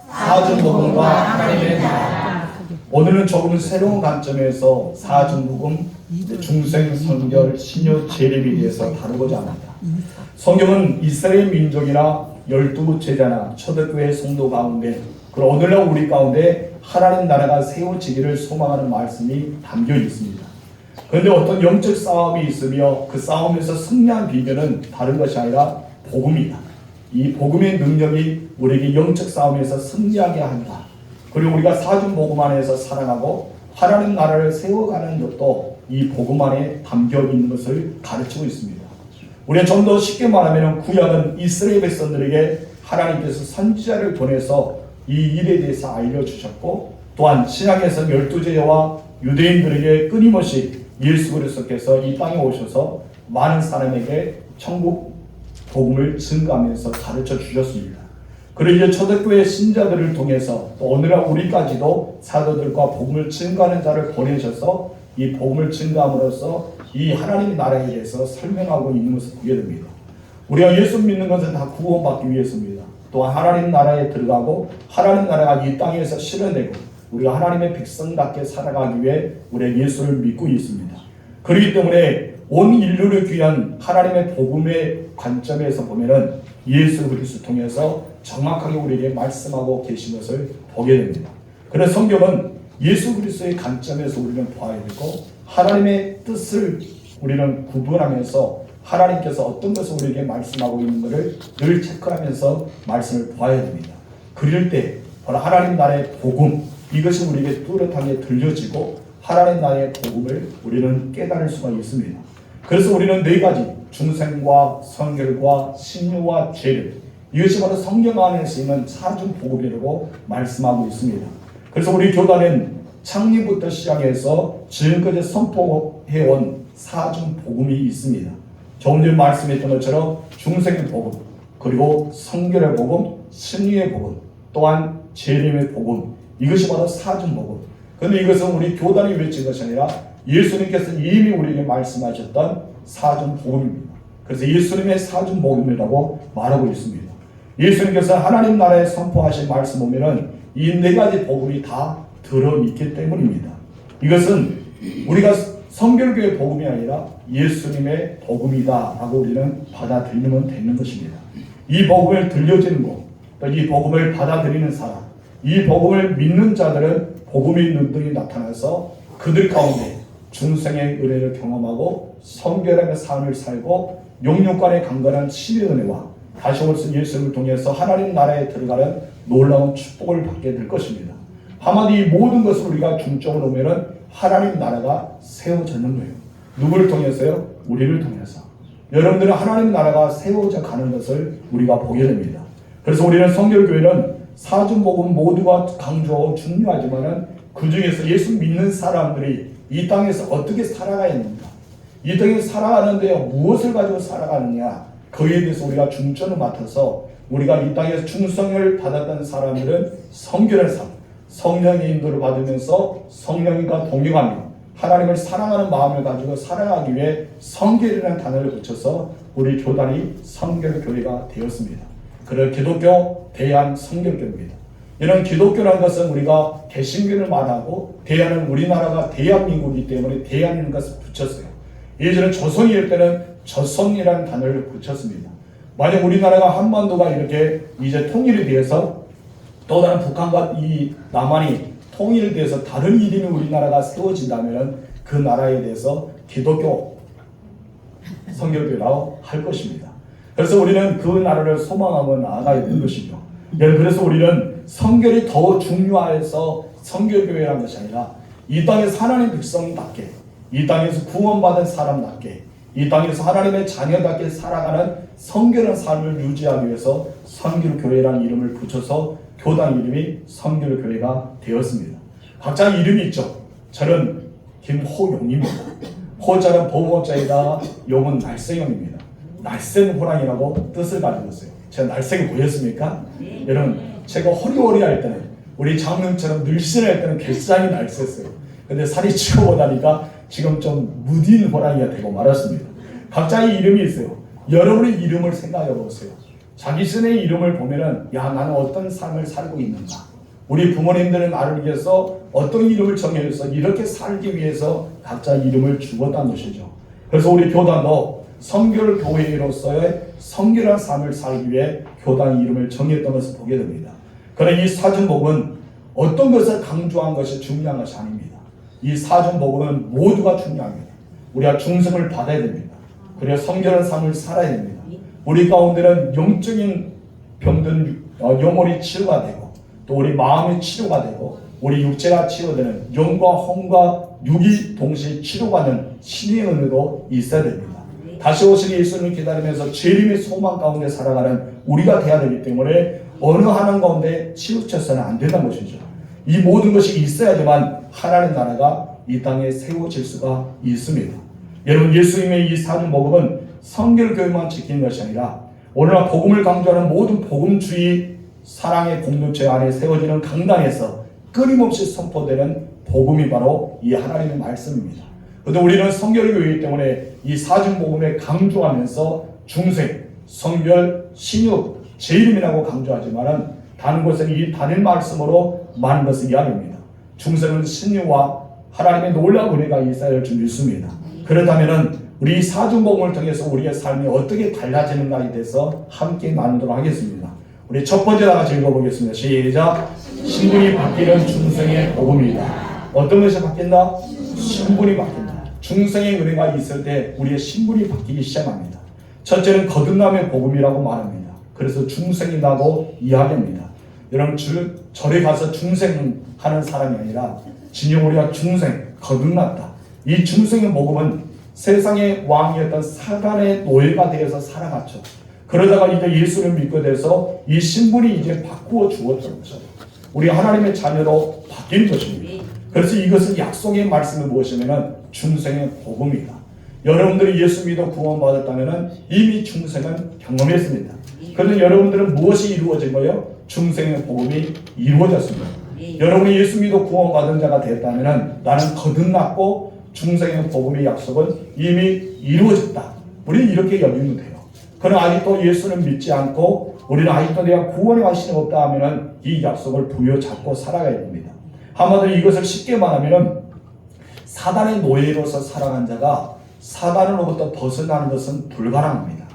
사중복음과 하나님의 나라. 오늘은 조금 새로운 관점에서 사중복음, 중생, 선결, 신유, 재림에 대해서 다루고자 합니다. 성경은 이스라엘 민족이나 12제자나 초대교회 성도 가운데 그리고 오늘날 우리 가운데 하나님 나라가 세워지기를 소망하는 말씀이 담겨 있습니다. 그런데 어떤 영적 싸움이 있으며 그 싸움에서 승리한 비결은 다른 것이 아니라 복음이다. 이 복음의 능력이 우리에게 영적 싸움에서 승리하게 한다. 그리고 우리가 사중복음 안에서 살아가고 하나님 나라를 세워가는 것도 이 복음 안에 담겨 있는 것을 가르치고 있습니다. 우리가 좀 더 쉽게 말하면 구약은 이스라엘 백성들에게 하나님께서 선지자를 보내서 이 일에 대해서 알려주셨고, 또한 신약에서 12제자와 유대인들에게 끊임없이 예수 그리스도께서 이 땅에 오셔서 많은 사람에게 천국 복음을 증거하면서 가르쳐 주셨습니다. 그리고 이제 초대교회 신자들을 통해서 또 오늘날 우리까지도 사도들과 복음을 증거하는 자를 보내셔서 이 복음을 증거함으로써 이 하나님의 나라에 대해서 설명하고 있는 것을 보게 됩니다. 우리가 예수 믿는 것은 다 구원받기 위해서입니다. 또한 하나님 나라에 들어가고 하나님 나라가 이 땅에서 실현되고 우리가 하나님의 백성답게 살아가기 위해 우리가 예수를 믿고 있습니다. 그렇기 때문에 온 인류를 귀한 하나님의 복음의 관점에서 보면은 예수 그리스도 통해서 정확하게 우리에게 말씀하고 계신 것을 보게 됩니다. 그래서 성경은 예수 그리스도의 관점에서 우리는 보아야 되고 하나님의 뜻을 우리는 구분하면서 하나님께서 어떤 것을 우리에게 말씀하고 있는 것을 늘 체크하면서 말씀을 보아야 됩니다. 그럴 때 바로 하나님 나라의 복음, 이것이 우리에게 뚜렷하게 들려지고 하나님 나라의 복음을 우리는 깨달을 수가 있습니다. 그래서 우리는 네 가지, 중생과 선결과 신유와 재림, 이것이 바로 성경 안에서 있는 사중복음이라고 말씀하고 있습니다. 그래서 우리 교단은 창립부터 시작해서 지금까지 선포해온 사중복음이 있습니다. 조금 전에 말씀했던 것처럼 중생의 복음, 그리고 선결의 복음, 신유의 복음, 또한 재림의 복음, 이것이 바로 사중복음. 그런데 이것은 우리 교단이 외친 것이 아니라 예수님께서 이미 우리에게 말씀하셨던 사중복음입니다. 그래서 예수님의 사중복음이라고 말하고 있습니다. 예수님께서 하나님 나라에 선포하신 말씀 보면은 이 네 가지 복음이 다 들어있기 때문입니다. 이것은 우리가 성결교의 복음이 아니라 예수님의 복음이다 라고 우리는 받아들이면 되는 것입니다. 이 복음을 들려주는 것, 또 이 복음을 받아들이는 사람, 이 복음을 믿는 자들은 복음의 능력이 나타나서 그들 가운데 중생의 은혜를 경험하고 성결함의 삶을 살고 영육간의 강건한 신의 은혜와 다시 오실 예수를 통해서 하나님 나라에 들어가는 놀라운 축복을 받게 될 것입니다. 한마디 이 모든 것을 우리가 중점으로 보면은 하나님 나라가 세워지는 거예요. 누구를 통해서요? 우리를 통해서. 여러분들은 하나님 나라가 세워져 가는 것을 우리가 보게 됩니다. 그래서 우리는 성결교회는 사중복음 모두가 강조하고 중요하지만은 그 중에서 예수 믿는 사람들이 이 땅에서 어떻게 살아가야 합니까? 이 땅에서 살아가는데 무엇을 가지고 살아가느냐? 그에 대해서 우리가 중점을 맡아서 우리가 이 땅에서 충성을 받았던 사람들은 성결한 삶, 성령의 인도를 받으면서 성령과 동행하며 하나님을 사랑하는 마음을 가지고 살아가기 위해 성결이라는 단어를 붙여서 우리 교단이 성결교회가 되었습니다. 그런 기독교 대한 성결교회입니다. 이런 기독교라는 것은 우리가 개신교를 말하고 대한은 우리나라가 대한민국이기 때문에 대한이라는 것을 붙였어요. 예전에 조선일 때는 조선이라는 단어를 붙였습니다. 만약 우리나라가 한반도가 이렇게 이제 통일이 되어서 또 다른 북한과 이 남한이 통일이 돼서 다른 이름이 우리나라가 세워진다면 그 나라에 대해서 기독교 성결교회라고 할 것입니다. 그래서 우리는 그 나라를 소망하고 나아가야 되는 것이죠. 그래서 우리는 성결이 더 중요해서 성결교회라는 것이 아니라 이 땅에서 하나님의 백성답게, 이 땅에서 구원받은 사람답게, 이 땅에서 하나님의 자녀답게 살아가는 성결한 삶을 유지하기 위해서 성결교회라는 이름을 붙여서 교단 이름이 성결교회가 되었습니다. 각자 이름이 있죠. 저는 김호용입니다. 호자는 보호자에다가 용은 날쌘용입니다. 날쌘 호랑이라고 뜻을 가지고 있어요. 제가 날쌘이 보였습니까? 여러분, 제가 호리호리 할 때는 우리 장명처럼 늘씬할 때는 굉장히 날쌘어요. 근데 살이 찌고 보다니까 지금 좀 무딘 호랑이가 되고 말았습니다. 각자의 이름이 있어요. 여러분의 이름을 생각해 보세요. 자기 신의 이름을 보면은 야 나는 어떤 삶을 살고 있는가. 우리 부모님들은 나를 위해서 어떤 이름을 정해서 이렇게 살기 위해서 각자 이름을 주었다는 것이죠. 그래서 우리 교단도 성결 교회로서의 성결한 삶을 살기 위해 교단 이름을 정했던 것을 보게 됩니다. 그러나 이 사준복음은 어떤 것을 강조한 것이 중요한 것이 아닙니다. 이 사준복음은 모두가 중요합니다. 우리가 중생을 받아야 됩니다. 그래야 성결한 삶을 살아야 됩니다. 우리 가운데는 영적인 병든 영혼이 치료가 되고 또 우리 마음이 치료가 되고 우리 육체가 치료되는 영과 혼과 육이 동시에 치료받는 신의 은혜도 있어야 됩니다. 다시 오실 예수님을 기다리면서 재림의 소망 가운데 살아가는 우리가 되어야 되기 때문에 어느 하나 가운데 치우쳐서는 안 된다는 것이죠. 이 모든 것이 있어야지만 하나님의 나라가 이 땅에 세워질 수가 있습니다. 여러분, 예수님의 이 사준복음은 성결교회만 지키는 것이 아니라 오늘날 복음을 강조하는 모든 복음주의 사랑의 공동체 안에 세워지는 강단에서 끊임없이 선포되는 복음이 바로 이 하나님의 말씀입니다. 그런데 우리는 성결교회이기 때문에 이 사준복음에 강조하면서 중생, 성결, 신육, 재림이라고 강조하지만은 다른 곳에는 이 단일 말씀으로 많은 것을 이야기합니다. 중생은 신유와 하나님의 놀라운 은혜가 있어야 할 줄 믿습니다. 그렇다면은 우리 사준복음을 통해서 우리의 삶이 어떻게 달라지는가에 대해서 함께 나누도록 하겠습니다. 우리 첫 번째 다 같이 읽어보겠습니다. 시작. 신분이 바뀌는 중생의 복음이다. 어떤 것이 바뀐다? 신분이 바뀐다. 중생의 은혜가 있을 때 우리의 신분이 바뀌기 시작합니다. 첫째는 거듭남의 복음이라고 말합니다. 그래서 중생이라고 이야기합니다. 여러분, 절에 가서 중생하는 사람이 아니라 진영 우리가 중생, 거듭났다. 이 중생의 복음은 세상의 왕이었던 사단의 노예가 되어서 살아갔죠. 그러다가 이제 예수를 믿게 돼서 이 신분이 이제 바꾸어 주었던 거죠. 우리 하나님의 자녀로 바뀐 것입니다. 그래서 이것은 약속의 말씀을 무엇이냐면 중생의 복음이다. 여러분들이 예수 믿어 구원받았다면 이미 중생은 경험했습니다. 그런데 여러분들은 무엇이 이루어진 거예요? 중생의 복음이 이루어졌습니다. 여러분이 예수 믿어 구원받은 자가 됐다면 나는 거듭났고 중생의 복음의 약속은 이미 이루어졌다. 우리는 이렇게 여기면 돼요. 그러나 아직도 예수는 믿지 않고 우리는 아직도 내가 구원의 확신이 없다 하면 이 약속을 부여잡고 살아가야 됩니다. 한마디로 이것을 쉽게 말하면 사단의 노예로서 살아간 자가 사단으로부터 벗어나는 것은 불가능합니다.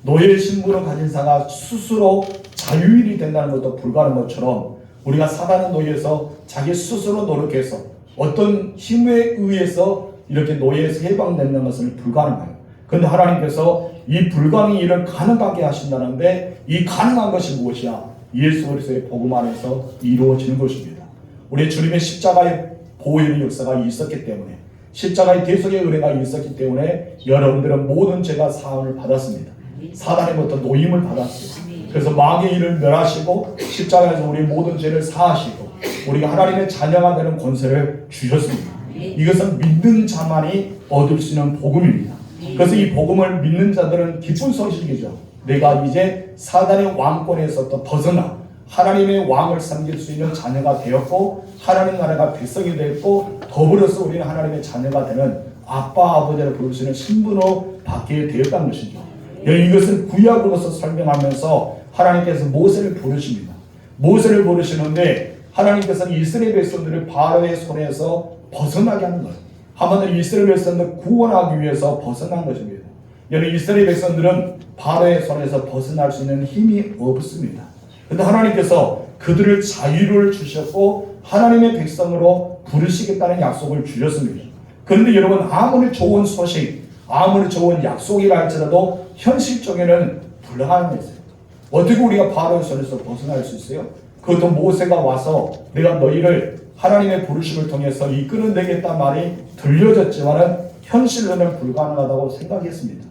노예의 신분을 가진 자가 스스로 자유인이 된다는 것도 불가능한 것처럼 우리가 사단의 노예에서 자기 스스로 노력해서 어떤 힘에 의해서 이렇게 노예에서 해방된다는 것은 불가능해요. 그런데 하나님께서 이 불가능한 일을 가능하게 하신다는데 이 가능한 것이 무엇이야? 예수 그리스도의 복음 안에서 이루어지는 것입니다. 우리 주님의 십자가의 보혈의 역사가 있었기 때문에 십자가의 대속의 은혜가 있었기 때문에 여러분들은 모든 죄가 사함을 받았습니다. 사단으로부터 노임을 받았어요. 그래서 마귀의 일을 멸하시고 십자가에서 우리 모든 죄를 사하시고 우리가 하나님의 자녀가 되는 권세를 주셨습니다. 이것은 믿는 자만이 얻을 수 있는 복음입니다. 그래서 이 복음을 믿는 자들은 기쁜 소식이죠. 내가 이제 사단의 왕권에서 또 벗어나 하나님의 왕을 섬길 수 있는 자녀가 되었고 하나님 나라가 백성이 되었고 더불어서 우리는 하나님의 자녀가 되는 아빠 아버지를 부를 수 있는 신분으로 받게 되었다는 것이죠. 이것을 구약으로서 설명하면서 하나님께서 모세를 부르십니다. 모세를 부르시는데 하나님께서는 이스라엘 백성들을 바로의 손에서 벗어나게 하는 거예요. 한마디로 이스라엘 백성들을 구원하기 위해서 벗어난 것입니다. 여러분, 이스라엘 백성들은 바로의 손에서 벗어날 수 있는 힘이 없습니다. 그런데 하나님께서 그들을 자유를 주셨고 하나님의 백성으로 부르시겠다는 약속을 주셨습니다. 그런데 여러분, 아무리 좋은 소식, 아무리 좋은 약속이라 할지라도 현실적에는 불가능한 것이에요. 어떻게 우리가 바로의 손에서 벗어날 수 있어요? 그것도 모세가 와서 내가 너희를 하나님의 부르심을 통해서 이끌어 내겠다는 말이 들려졌지만은 현실로는 불가능하다고 생각했습니다.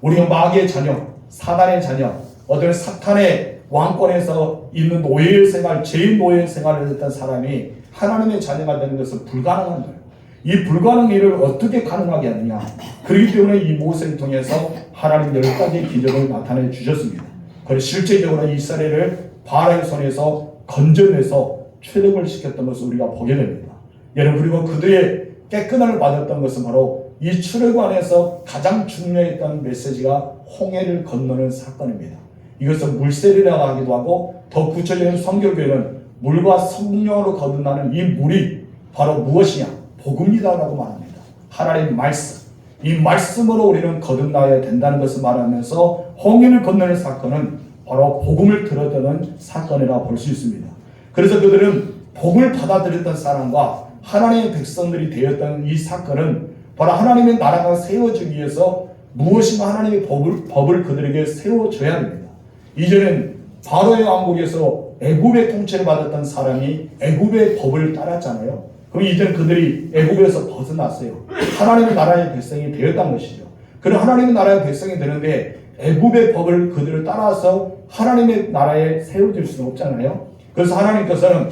우리가 마귀의 자녀, 사단의 자녀, 어떤 사탄의 왕권에서 있는 노예의 생활, 죄인 노예의 생활을 했던 사람이 하나님의 자녀가 되는 것은 불가능한 거예요. 이 불가능한 일을 어떻게 가능하게 하느냐? 그렇기 때문에 이 모세를 통해서 하나님 10가지의 기적을 나타내 주셨습니다. 그래서 실제적으로 이스라엘을 바로의 손에서 건져내서 출애굽을 시켰던 것을 우리가 보게 됩니다. 여러분, 그리고 그들의 깨끗함을 받았던 것은 바로 이 출애굽 안에서 가장 중요했던 메시지가 홍해를 건너는 사건입니다. 이것은 물세례라고 하기도 하고, 더 구체적인 성결교회는 물과 성령으로 거듭나는 이 물이 바로 무엇이냐? 복음이다라고 말합니다. 하나님의 말씀. 이 말씀으로 우리는 거듭나야 된다는 것을 말하면서 홍해를 건너는 사건은 바로 복음을 들어드는 사건이라고 볼 수 있습니다. 그래서 그들은 복음을 받아들였던 사람과 하나님의 백성들이 되었던 이 사건은 바로 하나님의 나라가 세워지기 위해서 무엇인가 하나님의 법을 그들에게 세워줘야 됩니다. 이전엔 바로의 왕국에서 애굽의 통치를 받았던 사람이 애굽의 법을 따랐잖아요. 그럼 이제는 그들이 애굽에서 벗어났어요. 하나님의 나라의 백성이 되었다는 것이죠. 그럼 하나님의 나라의 백성이 되는데 애굽의 법을 그들을 따라서 하나님의 나라에 세워질 수는 없잖아요. 그래서 하나님께서는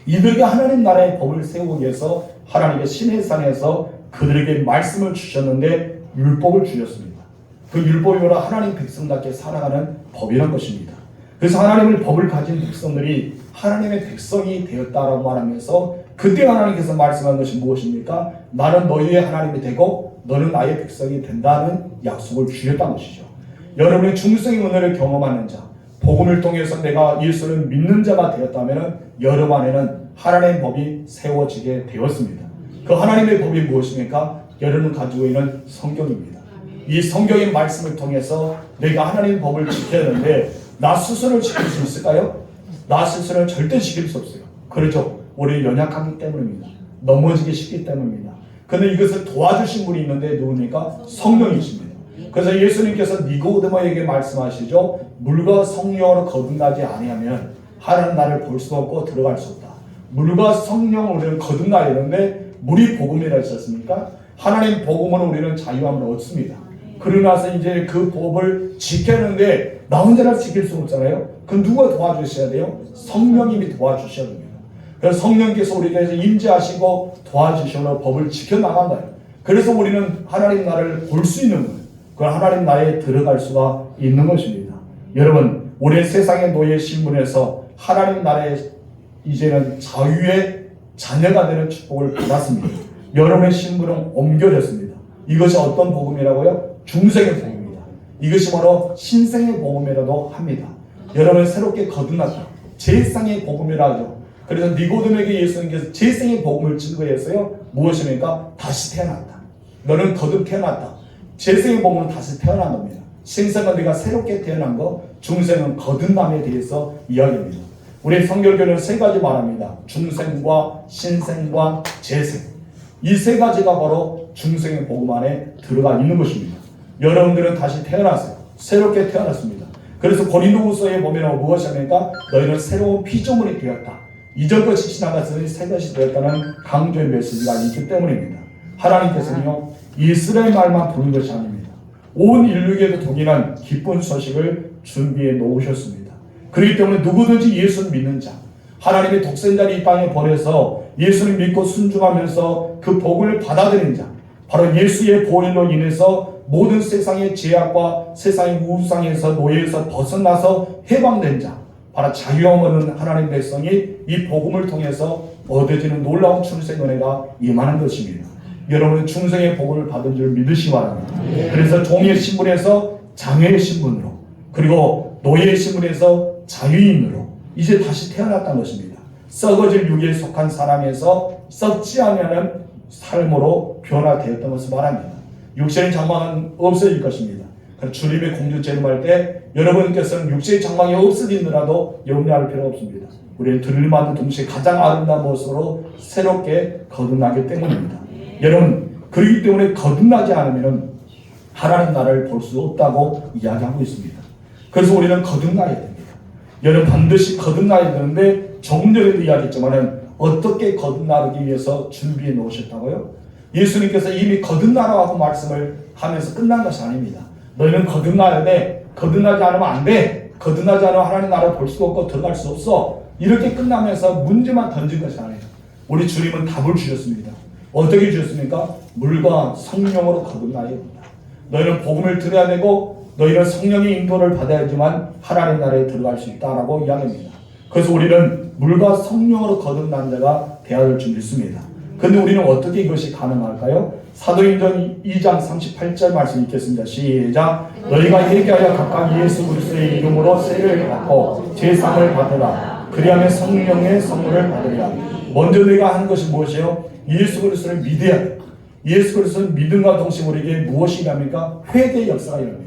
이들에게 하나님 나라의 법을 세우기 위해서 하나님의 시내산에서 그들에게 말씀을 주셨는데 율법을 주셨습니다. 그 율법이 바로 하나님 백성답게 살아가는 법이란 것입니다. 그래서 하나님의 법을 가진 백성들이 하나님의 백성이 되었다라고 말하면서 그때 하나님께서 말씀한 것이 무엇입니까? 나는 너희의 하나님이 되고 너는 나의 백성이 된다는 약속을 주셨다는 것이죠. 여러분의 중생의 은혜를 경험하는 자, 복음을 통해서 내가 예수를 믿는 자가 되었다면 여러분 안에는 하나님의 법이 세워지게 되었습니다. 그 하나님의 법이 무엇입니까? 여러분 가지고 있는 성경입니다. 이 성경의 말씀을 통해서 내가 하나님의 법을 지켜야 하는데 나 스스로를 지킬 수 있을까요? 나 스스로는 절대 지킬 수 없어요. 그렇죠. 우리 연약하기 때문입니다. 넘어지기 쉽기 때문입니다. 그런데 이것을 도와주신 분이 있는데 누굽니까? 성령이십니다. 그래서 예수님께서 니고데모에게 말씀하시죠. 물과 성령으로 거듭나지 아니하면 하나님 나를 볼 수 없고 들어갈 수 없다. 물과 성령으로 우리는 거듭나야 되는데 물이 복음이라 했었습니까? 하나님 복음으로 우리는 자유함을 얻습니다. 그러나서 이제 그 법을 지켰는데 나 혼자라 지킬 수 없잖아요. 그럼 누가 도와주셔야 돼요? 성령님이 도와주셔야 됩니다. 그래서 성령께서 우리에게 임재하시고 도와주셔서 법을 지켜나간다. 그래서 우리는 하나님 나라를 볼 수 있는 거예요. 그 하나님 나라에 들어갈 수가 있는 것입니다. 여러분, 우리 세상의 노예 신분에서 하나님 나라에 이제는 자유의 자녀가 되는 축복을 받았습니다. 여러분의 신분은 옮겨졌습니다. 이것이 어떤 복음이라고요? 중생의 복음입니다. 이것이 바로 신생의 복음이라도 합니다. 여러분 새롭게 거듭났다. 재생의 복음이라 하죠. 그래서 니고데모에게 예수님께서 재생의 복음을 증거했어요. 무엇입니까? 다시 태어났다. 너는 거듭 태어났다. 재생의 복음은 다시 태어난 겁니다. 신생은 네가 새롭게 태어난 거, 중생은 거듭남에 대해서 이야기합니다. 우리 성결교는 세 가지 말합니다. 중생과 신생과 재생. 이 세 가지가 바로 중생의 복음 안에 들어가 있는 것입니다. 여러분들은 다시 태어났어요. 새롭게 태어났습니다. 그래서 고린도후서에 보면 무엇이 합니까? 너희는 새로운 피조물이 되었다. 이전 것이 지나갔으니 새 것이 되었다는 강조의 메시지가 있기 때문입니다. 하나님께서는요, 이스라엘 말만 부른 것이 아닙니다. 온 인류에게도 동일한 기쁜 소식을 준비해 놓으셨습니다. 그렇기 때문에 누구든지 예수를 믿는 자, 하나님의 독생자를 이 땅에 보내서 예수를 믿고 순종하면서 그 복을 받아들인 자, 바로 예수의 보혈로 인해서 모든 세상의 죄악과 세상의 우상에서 노예에서 벗어나서 해방된 자, 바로 자유함 얻는 하나님 백성이 이 복음을 통해서 얻어지는 놀라운 충생 은혜가 임하는 것입니다. 여러분은 충성의 복을 받은 줄 믿으시기 바랍니다. 그래서 종의 신분에서 장애의 신분으로, 그리고 노예의 신분에서 자유인으로 이제 다시 태어났다는 것입니다. 썩어질 육에 속한 사람에서 썩지 않는 삶으로 변화되었던 것을 말합니다. 육체의 장막은 없어질 것입니다. 주님의 공주 재림할 때 여러분께서는 육체의 장막이 없어지더라도 염려할 필요 없습니다. 우리는 들림하는 동시에 가장 아름다운 모습으로 새롭게 거듭나기 때문입니다. 여러분, 그렇기 때문에 거듭나지 않으면 하나님 나라를 볼 수 없다고 이야기하고 있습니다. 그래서 우리는 거듭나야 됩니다. 여러분 반드시 거듭나야 되는데 조금 전에도 이야기했지만 어떻게 거듭나기 위해서 준비해 놓으셨다고요? 예수님께서 이미 거듭나라고 말씀을 하면서 끝난 것이 아닙니다. 너희는 거듭나야 돼. 거듭나지 않으면 안 돼. 거듭나지 않으면 하나님 나라를 볼 수 없고 들어갈 수 없어. 이렇게 끝나면서 문제만 던진 것이 아니에요. 우리 주님은 답을 주셨습니다. 어떻게 주셨습니까? 물과 성령으로 거듭나야 됩니다. 너희는 복음을 들어야 되고 너희는 성령의 인도를 받아야지만 하나님 나라에 들어갈 수 있다라고 이야기합니다. 그래서 우리는 물과 성령으로 거듭난 자가 되어야 할 줄 믿습니다. 근데 우리는 어떻게 이것이 가능할까요? 사도행전 2장 38절 말씀 읽겠습니다. 시작. 너희가 회개하여 각각 예수 그리스도의 이름으로 세례를 받고 제사를 받으라. 그리하면 성령의 선물을 받으리라. 먼저 너희가 하는 것이 무엇이에요? 예수 그리스도를 믿어야 돼. 예수 그리스도를 믿음과 동시에 우리에게 무엇이 일합니까? 회개의 역사가 일합니다.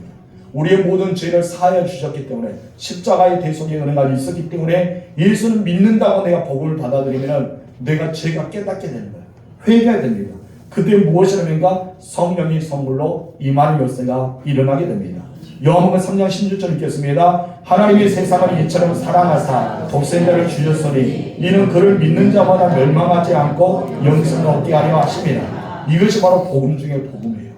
우리의 모든 죄를 사하여 주셨기 때문에 십자가의 대속의 은혜가 있었기 때문에 예수는 믿는다고 내가 복음을 받아들이면 내가 죄가 깨닫게 되는 거예요. 회개해야 됩니다. 그때 무엇이 일합니까? 성령의 선물로 임하는 역사가 일어나게 됩니다. 요한복음 3장 16절 읽겠습니다. 하나님이 세상을 이처럼 사랑하사 독생자를 주셨으니 이는 그를 믿는 자마다 멸망하지 않고 영생을 얻게 하려 하심이라. 이것이 바로 복음 중의 복음이에요.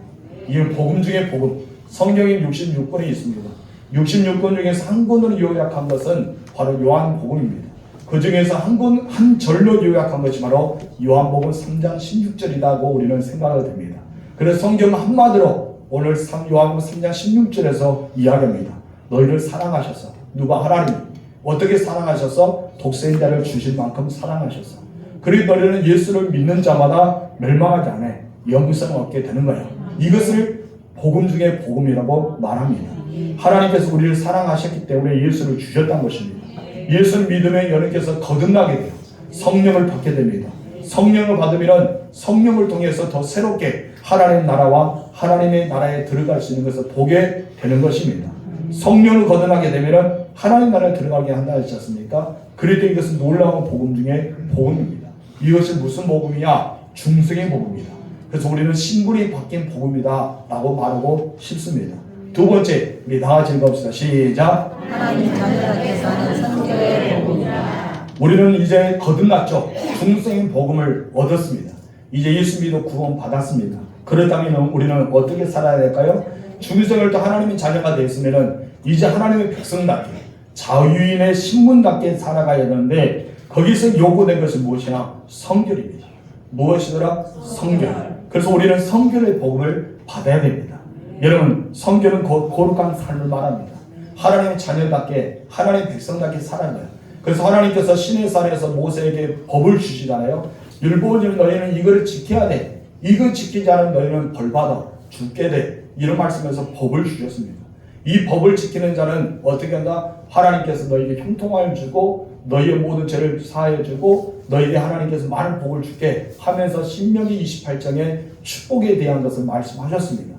이게 복음 중의 복음. 성경에 66권이 있습니다. 66권 중에서 한 권으로 요약한 것은 바로 요한복음입니다. 그 중에서 한 절로 요약한 것이 바로 요한복음 3장 16절이라고 우리는 생각을 됩니다. 그래서 성경은 한마디로 오늘 요한복음 3장 16절에서 이야기합니다. 너희를 사랑하셔서, 누가? 하나님. 어떻게 사랑하셔서? 독생자를 주실 만큼 사랑하셔서. 그리고 너희는 예수를 믿는 자마다 멸망하지 않아 영생을 얻게 되는 거예요. 이것을 복음 중에 복음이라고 말합니다. 하나님께서 우리를 사랑하셨기 때문에 예수를 주셨다는 것입니다. 예수를 믿으면 여러분께서 거듭나게 돼요. 성령을 받게 됩니다. 성령을 받으면 성령을 통해서 더 새롭게 하나님 나라와 하나님의 나라에 들어갈 수 있는 것을 보게 되는 것입니다. 성령을 거듭나게 되면 하나님 나라에 들어가게 한다 하지 않습니까? 그럴 때 이것은 놀라운 복음 중에 복음입니다. 이것이 무슨 복음이냐? 중생의 복음이다. 그래서 우리는 신분이 바뀐 복음이다 라고 말하고 싶습니다. 두 번째, 우리 다 같이 읽어봅시다. 시작. 하나님 자녀에게서는 성결의 복음이라. 우리는 이제 거듭났죠. 중생의 복음을 얻었습니다. 이제 예수 믿어 구원 받았습니다. 그렇다면 우리는 어떻게 살아야 될까요? 중생을 또 하나님의 자녀가 되었으면 이제 하나님의 백성답게 자유인의 신분답게 살아가야 되는데 거기서 요구된 것이 무엇이냐? 성결입니다. 무엇이더라? 성결. 그래서 우리는 성결의 복음을 받아야 됩니다. 여러분, 성결은 거룩한 삶을 말합니다. 하나님의 자녀답게, 하나님의 백성답게 살아야 돼요. 그래서 하나님께서 시내산에서 모세에게 법을 주시잖아요. 율법을 너희는 이거를 지켜야 돼. 이거 지키지 않으면 너희는 벌받아 죽게 돼. 이런 말씀에서 법을 주셨습니다. 이 법을 지키는 자는 어떻게 한다? 하나님께서 너희에게 형통함을 주고 너희의 모든 죄를 사하여 주고 너희에게 하나님께서 많은 복을 주게 하면서 신명기 28장에 축복에 대한 것을 말씀하셨습니다.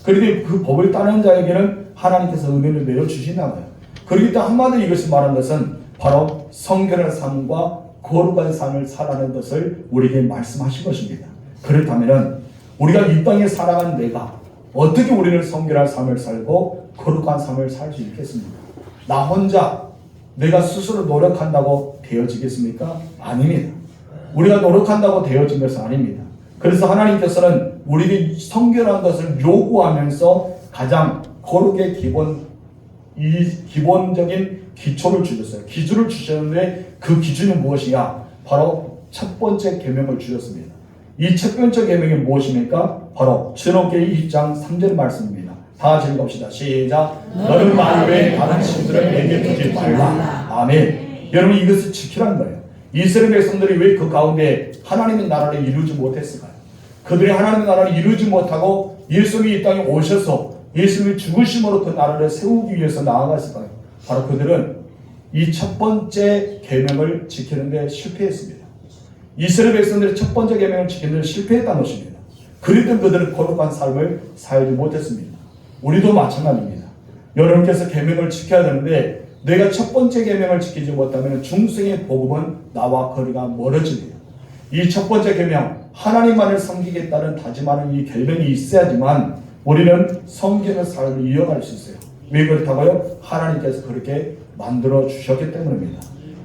그런데 그 법을 따르는 자에게는 하나님께서 은혜를 내려주신다고요. 그렇기 때문에 한마디로 이것이 말하는 것은 바로 성결한 삶과 거룩한 삶을 살아가는 것을 우리에게 말씀하신 것입니다. 그렇다면 우리가 이 땅에 살아간 내가 어떻게 우리는 성결한 삶을 살고 거룩한 삶을 살 수 있겠습니까? 나 혼자 내가 스스로 노력한다고 되어지겠습니까? 아닙니다. 우리가 노력한다고 되어진 것은 아닙니다. 그래서 하나님께서는 우리에게 성결한 것을 요구하면서 가장 거룩의 기본적인 기초를 주셨어요. 기준을 주셨는데 그 기준은 무엇이냐? 바로 첫 번째 계명을 주셨습니다. 이 첫 번째 계명이 무엇입니까? 바로 신명기 2장 3절 말씀입니다. 다 같이 읽읍시다. 시작. 너는 말 외에 다른 신들을 내게 두지 말라. 아멘. 여러분, 이것을 지키라는 거예요. 이스라엘 백성들이 왜 그 가운데 하나님의 나라를 이루지 못했을까요? 그들이 하나님의 나라를 이루지 못하고 예수님이 이 땅에 오셔서 예수님이 죽으심으로 그 나라를 세우기 위해서 나아갔을까요? 바로 그들은 이 첫 번째 계명을 지키는데 실패했습니다. 이스라엘 백성들이 첫 번째 계명을 지키는데 실패했다는 것입니다. 그랬던 그들은 거룩한 삶을 살지 못했습니다. 우리도 마찬가지입니다. 여러분께서 계명을 지켜야 되는데 내가 첫 번째 계명을 지키지 못하면 중생의 복음은 나와 거리가 멀어집니다. 이 첫 번째 계명, 하나님만을 섬기겠다는 다짐하는 이 결론이 있어야지만 우리는 성결의 삶을 이어갈 수 있어요. 왜 그렇다고요? 하나님께서 그렇게 만들어 주셨기 때문입니다.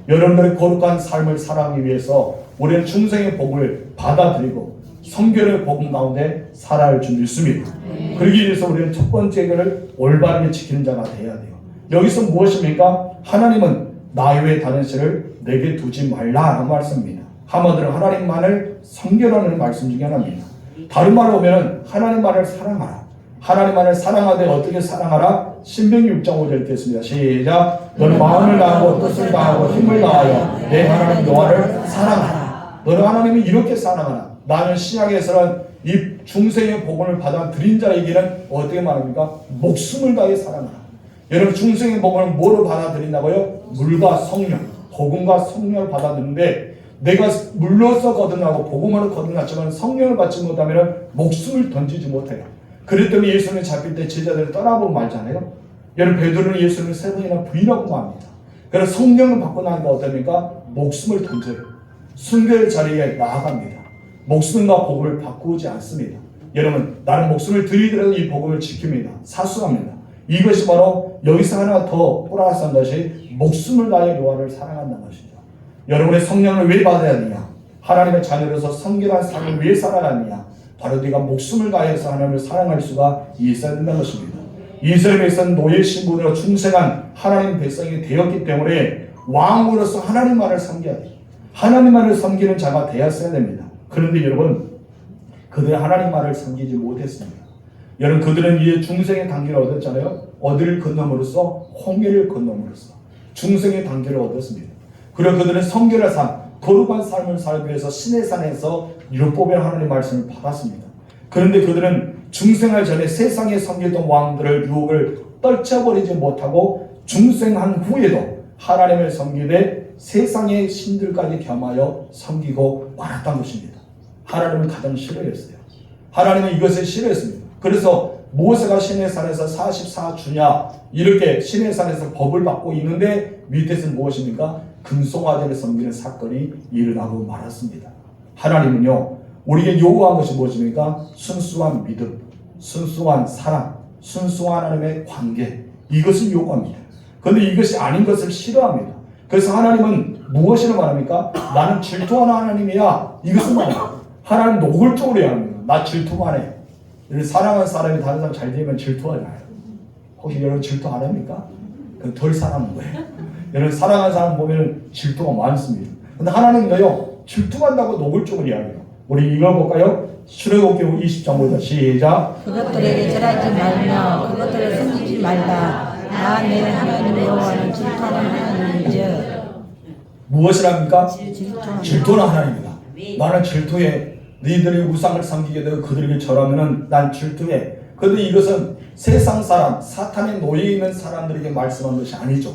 여러분들의 거룩한 삶을 살아가기 위해서 우리는 중생의 복을 받아들이고 성결의 복음 가운데 살아갈 줄 믿습니다. 그러기 위해서 우리는 첫 번째 것을 올바르게 지키는 자가 되어야 돼요. 여기서 무엇입니까? 하나님은 나 외에 다른 신을 내게 두지 말라라는 말씀입니다. 한마디로 하나님만을 성결하는 말씀 중에 하나입니다. 다른 말로 보면 하나님만을 사랑하라. 하나님만을 사랑하되 어떻게 사랑하라? 신명기 6장 5절 읽겠습니다. 시작. 너는 마음을 다하고 뜻을 다하고 힘을 다하여 내 하나님 여호와를 사랑하라. 너는 하나님을 이렇게 사랑하라. 나는 신약에서는 이 중생의 복음을 받아 들인 자에게는 어떻게 말합니까? 목숨을 다해 사랑하라. 여러분 중생의 복음을 뭐로 받아들인다고요? 물과 성령, 복음과 성령을 받아들이는데 내가 물로서 거듭나고 복음으로 거듭났지만 성령을 받지 못하면 목숨을 던지지 못해요. 그랬더니 예수님이 잡힐 때 제자들을 떠나보고 말잖아요. 여러분 베드로는 예수님을 3번이나 부인하고 맙니다. 그래서 성령을 받고 나니까 어떻습니까? 목숨을 던져요. 순교의 자리에 나아갑니다. 목숨과 복음을 바꾸지 않습니다. 여러분 나는 목숨을 들이더라도 이 복음을 지킵니다. 사수합니다. 이것이 바로 여기서 하나 더 플러스한 것이 목숨을 다해 여호와를 사랑한다는 것이죠. 여러분의 성령을 왜 받아야 하느냐? 하나님의 자녀로서 성결한 삶을 왜 살아가느냐? 바로 네가 목숨을 다해서 하나님을 사랑할 수가 있어야 된다는 것입니다. 이스라엘 백성은 노예 신분으로 충성한 하나님 백성이 되었기 때문에 왕으로서 하나님만을 섬겨야 돼요. 하나님만을 섬기는 자가 되었어야 됩니다. 그런데 여러분 그들은 하나님만을 섬기지 못했습니다. 여러분 그들은 이제 중생의 단계를 얻었잖아요. 어디를 건너므로써 홍해를 건너므로써 중생의 단계를 얻었습니다. 그리고 그들은 성결한 삶, 거룩한 삶을 살기 위해서 신의 산에서 율법의 하나님의 말씀을 받았습니다. 그런데 그들은 중생할 전에 세상에 섬기던 왕들을 유혹을 떨쳐버리지 못하고 중생한 후에도 하나님을 섬기되 세상의 신들까지 겸하여 섬기고 말았던 것입니다. 하나님은 가장 싫어했어요. 하나님은 이것을 싫어했습니다. 그래서 모세가 시내산에서 44주냐 이렇게 시내산에서 법을 받고 있는데 밑에서는 무엇입니까? 금송아지를 섬기는 사건이 일어나고 말았습니다. 하나님은요 우리에게 요구한 것이 무엇입니까? 순수한 믿음, 순수한 사랑, 순수한 하나님의 관계, 이것을 요구합니다. 그런데 이것이 아닌 것을 싫어합니다. 그래서 하나님은 무엇이라고 말합니까? 나는 질투하는 하나님이야. 이것을 말합니다. 하나님 노골적으로 해야 합니다. 나 질투만 해. 사랑하는 사람이 다른 사람 잘 되면 질투하잖아요. 혹시 여러분 질투 안 합니까? 그건 덜 사랑하는 거예요. 여러분 사랑하는 사람 보면 질투가 많습니다. 근데 하나님도요 질투한다고 노골적으로 이야기해요. 우리 읽어볼까요? 출애굽기 20장부터 시작. 그것들에게 절하지 말며 그것들을 섬기지 말라. 나 내 하나님 여호와는 질투하는 하나님이죠. 무엇이랍니까? 질투하는 하나님이다. 나는 질투해. 너희들이 우상을 섬기게 되고 그들에게 절하면은 난 질투해. 그런데 이것은 세상 사람, 사탄의 노예에 있는 사람들에게 말씀한 것이 아니죠.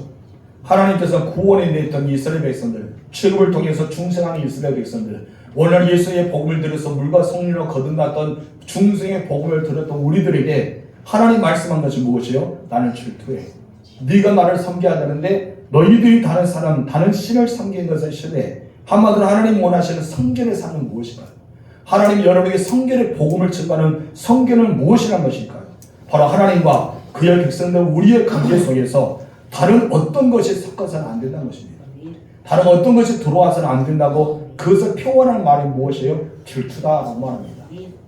하나님께서 구원에 내었던 이스라엘 백성들, 출애굽을 통해서 중생하는 이스라엘 백성들, 오늘 예수의 복음을 들어서 물과 성령으로 거듭났던 중생의 복음을 들었던 우리들에게 하나님 말씀한 것이 무엇이요? 나는 질투해. 네가 나를 섬겨야 되는데 너희들이 다른 사람, 다른 신을 섬기는 것을 싫어해. 한마디로 하나님 원하시는 성결의 삶은 무엇일까요? 하나님이 여러분에게 성결의 복음을 증거하는 성결은 무엇이란 것일까요? 바로 하나님과 그의 백성들 우리의 관계 속에서 다른 어떤 것이 섞어서는 안 된다는 것입니다. 다른 어떤 것이 들어와서는 안 된다고 그것을 표현하는 말이 무엇이에요? 질투다라고 말합니다.